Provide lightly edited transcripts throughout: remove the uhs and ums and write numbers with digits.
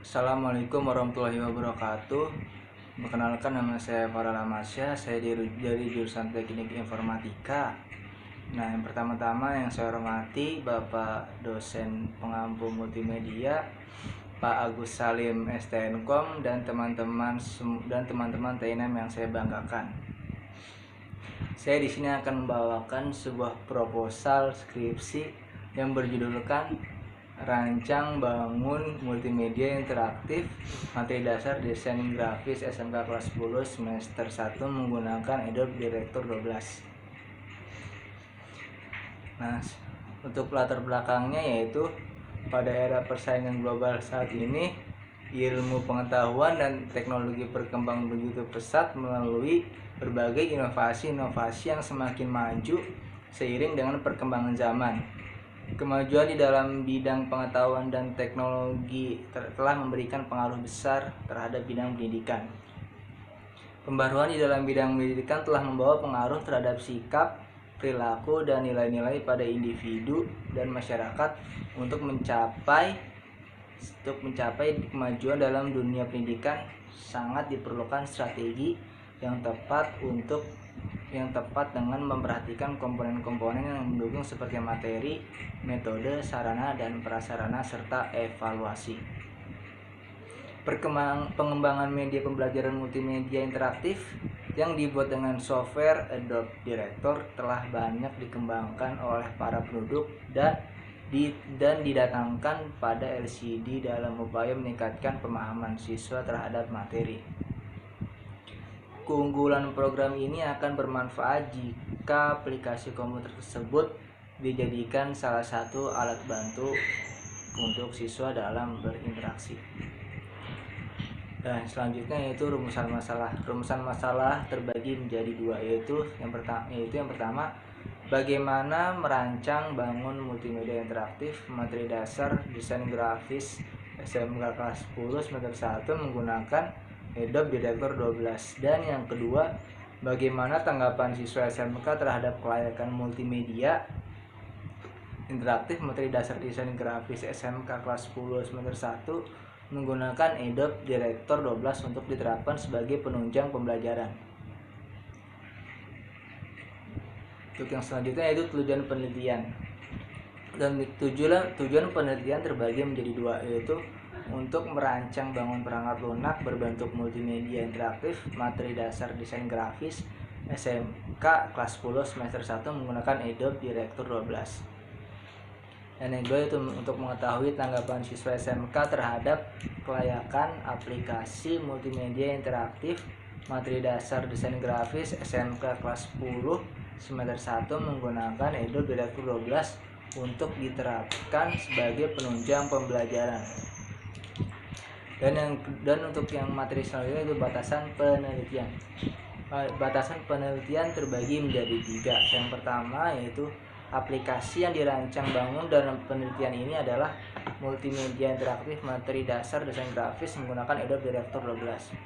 Assalamualaikum warahmatullahi wabarakatuh. Perkenalkan, nama saya Farah Amasya. Saya dari jurusan Teknik Informatika. Nah, yang pertama-tama yang saya hormati Bapak dosen pengampu multimedia Pak Agus Salim STNKOM dan teman-teman TNM yang saya banggakan. Saya di sini akan membawakan sebuah proposal skripsi yang berjudulkan Rancang Bangun Multimedia Interaktif Materi Dasar Desain Grafis SMK kelas 10 semester 1 menggunakan Adobe Director 12. Nah, untuk latar belakangnya yaitu pada era persaingan global saat ini, ilmu pengetahuan dan teknologi berkembang begitu pesat melalui berbagai inovasi-inovasi yang semakin maju seiring dengan perkembangan zaman. Kemajuan di dalam bidang pengetahuan dan teknologi telah memberikan pengaruh besar terhadap bidang pendidikan. Pembaruan di dalam bidang pendidikan telah membawa pengaruh terhadap sikap, perilaku, dan nilai-nilai pada individu dan masyarakat untuk mencapai kemajuan dalam dunia pendidikan. Sangat diperlukan strategi yang tepat dengan memperhatikan komponen-komponen yang mendukung seperti materi, metode, sarana, dan prasarana, serta evaluasi. Pengembangan media pembelajaran multimedia interaktif yang dibuat dengan software Adobe Director telah banyak dikembangkan oleh para penduduk dan didatangkan pada LCD dalam upaya meningkatkan pemahaman siswa terhadap materi. Keunggulan program ini akan bermanfaat jika aplikasi komputer tersebut dijadikan salah satu alat bantu untuk siswa dalam berinteraksi. Dan selanjutnya yaitu rumusan masalah. Rumusan masalah terbagi menjadi dua, yaitu yang pertama, bagaimana merancang bangun multimedia interaktif materi dasar desain grafis SMK kelas 10 semester 1 menggunakan Adobe Director 12. Dan yang kedua, bagaimana tanggapan siswa SMK terhadap kelayakan multimedia interaktif materi dasar desain grafis SMK kelas 10 semester 1 menggunakan Adobe Director 12 untuk diterapkan sebagai penunjang pembelajaran. Untuk yang selanjutnya yaitu tujuan penelitian. Dan tujuan penelitian terbagi menjadi dua, yaitu untuk merancang bangun perangkat lunak berbentuk multimedia interaktif materi dasar desain grafis SMK kelas 10 semester 1 menggunakan Adobe Director 12. Dan yang kedua itu untuk mengetahui tanggapan siswa SMK terhadap kelayakan aplikasi multimedia interaktif materi dasar desain grafis SMK kelas 10 semester 1 menggunakan Adobe Director 12 untuk diterapkan sebagai penunjang pembelajaran. Dan untuk yang materi selanjutnya itu batasan penelitian. Batasan penelitian terbagi menjadi tiga. Yang pertama yaitu aplikasi yang dirancang bangun dalam penelitian ini adalah multimedia interaktif materi dasar desain grafis menggunakan Adobe Director 12.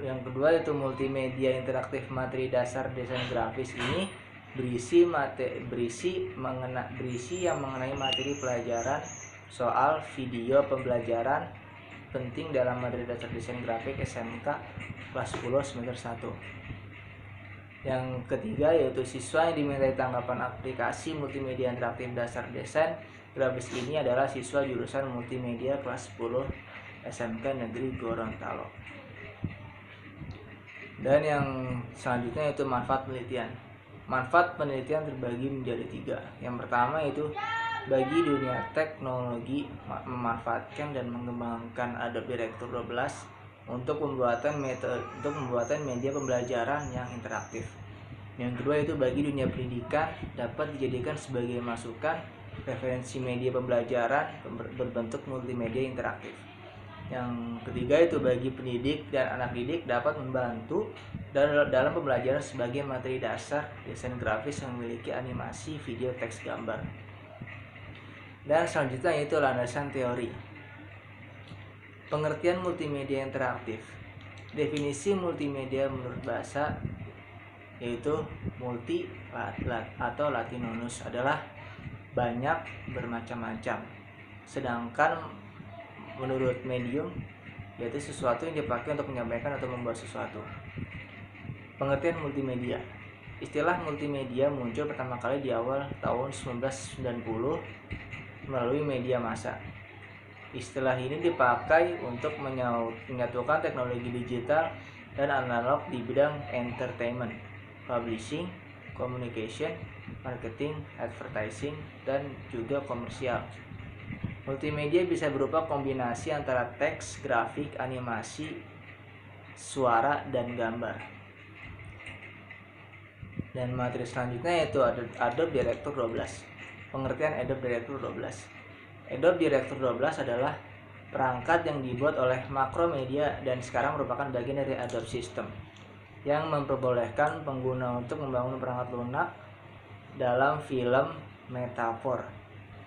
Yang kedua yaitu multimedia interaktif materi dasar desain grafis ini berisi yang mengenai materi pelajaran, soal, video pembelajaran penting dalam materi dasar desain grafik SMK kelas 10 semester 1. Yang ketiga yaitu siswa yang dimintai tanggapan aplikasi multimedia interaktif dasar desain grafis ini adalah siswa jurusan multimedia kelas 10 SMK Negeri Gorontalo. Dan yang selanjutnya yaitu manfaat penelitian. Manfaat penelitian terbagi menjadi tiga. Yang pertama yaitu bagi dunia teknologi memanfaatkan dan mengembangkan Adobe Director 12 untuk pembuatan media pembelajaran yang interaktif. Yang kedua itu bagi dunia pendidikan dapat dijadikan sebagai masukan referensi media pembelajaran berbentuk multimedia interaktif. Yang ketiga itu bagi pendidik dan anak didik dapat membantu dalam pembelajaran sebagai materi dasar desain grafis yang memiliki animasi, video, teks, gambar. Dan selanjutnya yaitu landasan teori. Pengertian multimedia interaktif. Definisi multimedia menurut bahasa yaitu multi atau latinus adalah banyak, bermacam-macam. Sedangkan menurut medium yaitu sesuatu yang dipakai untuk menyampaikan atau membuat sesuatu. Pengertian multimedia. Istilah multimedia muncul pertama kali di awal tahun 1990 melalui media massa. Istilah ini dipakai untuk menyatukan teknologi digital dan analog di bidang entertainment, publishing, communication, marketing, advertising, dan juga komersial. Multimedia bisa berupa kombinasi antara teks, grafik, animasi, suara, dan gambar. Dan materi selanjutnya yaitu Adobe Director 12. Pengertian Adobe Director 12. Adobe Director 12 adalah perangkat yang dibuat oleh Macromedia dan sekarang merupakan bagian dari Adobe System yang memperbolehkan pengguna untuk membangun perangkat lunak dalam film metafor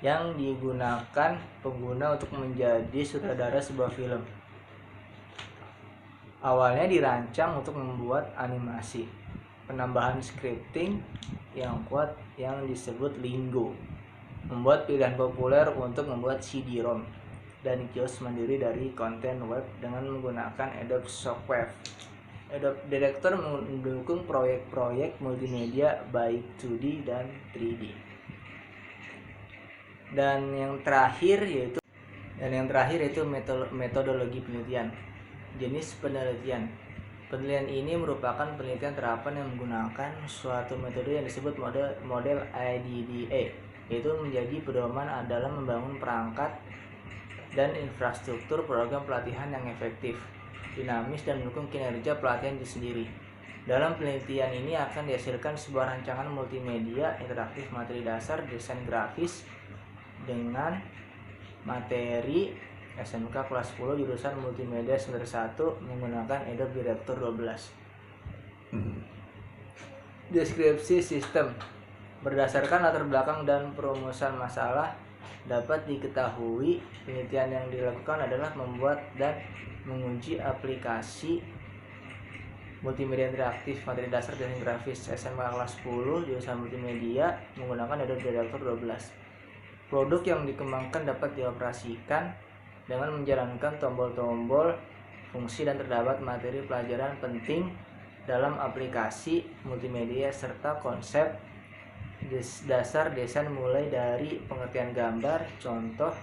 yang digunakan pengguna untuk menjadi sutradara sebuah film. Awalnya dirancang untuk membuat animasi, penambahan scripting yang kuat yang disebut Lingo, membuat pilihan populer untuk membuat CD-ROM, dan kios mandiri dari konten web dengan menggunakan Adobe Shockwave. Adobe Director mendukung proyek-proyek multimedia baik 2D dan 3D. Dan yang terakhir yaitu metodologi penelitian. Jenis penelitian. Penelitian ini merupakan penelitian terapan yang menggunakan suatu metode yang disebut model IDDA, yaitu menjadi pedoman dalam membangun perangkat dan infrastruktur program pelatihan yang efektif, dinamis, dan mendukung kinerja pelatihan itu sendiri. Dalam penelitian ini akan dihasilkan sebuah rancangan multimedia interaktif materi dasar desain grafis dengan materi SMK kelas 10 jurusan multimedia semester 1 menggunakan Adobe Director 12. Deskripsi sistem. Berdasarkan latar belakang dan perumusan masalah, dapat diketahui penelitian yang dilakukan adalah membuat dan menguji aplikasi multimedia interaktif materi dasar desain grafis SMK kelas 10 jurusan multimedia menggunakan Adobe Director 12. Produk yang dikembangkan dapat dioperasikan dengan menjalankan tombol-tombol fungsi dan terdapat materi pelajaran penting dalam aplikasi multimedia serta konsep dasar desain mulai dari pengertian gambar, contoh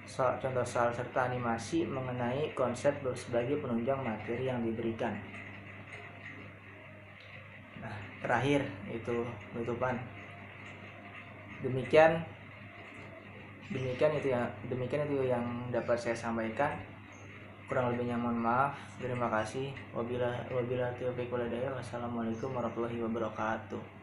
soal serta animasi mengenai konsep sebagai penunjang materi yang diberikan. Nah, terakhir itu penutupan. Demikian itu yang dapat saya sampaikan. Kurang lebihnya mohon maaf. Terima kasih. Wabillahi taufiq wal hidayah. Wassalamualaikum warahmatullahi wabarakatuh.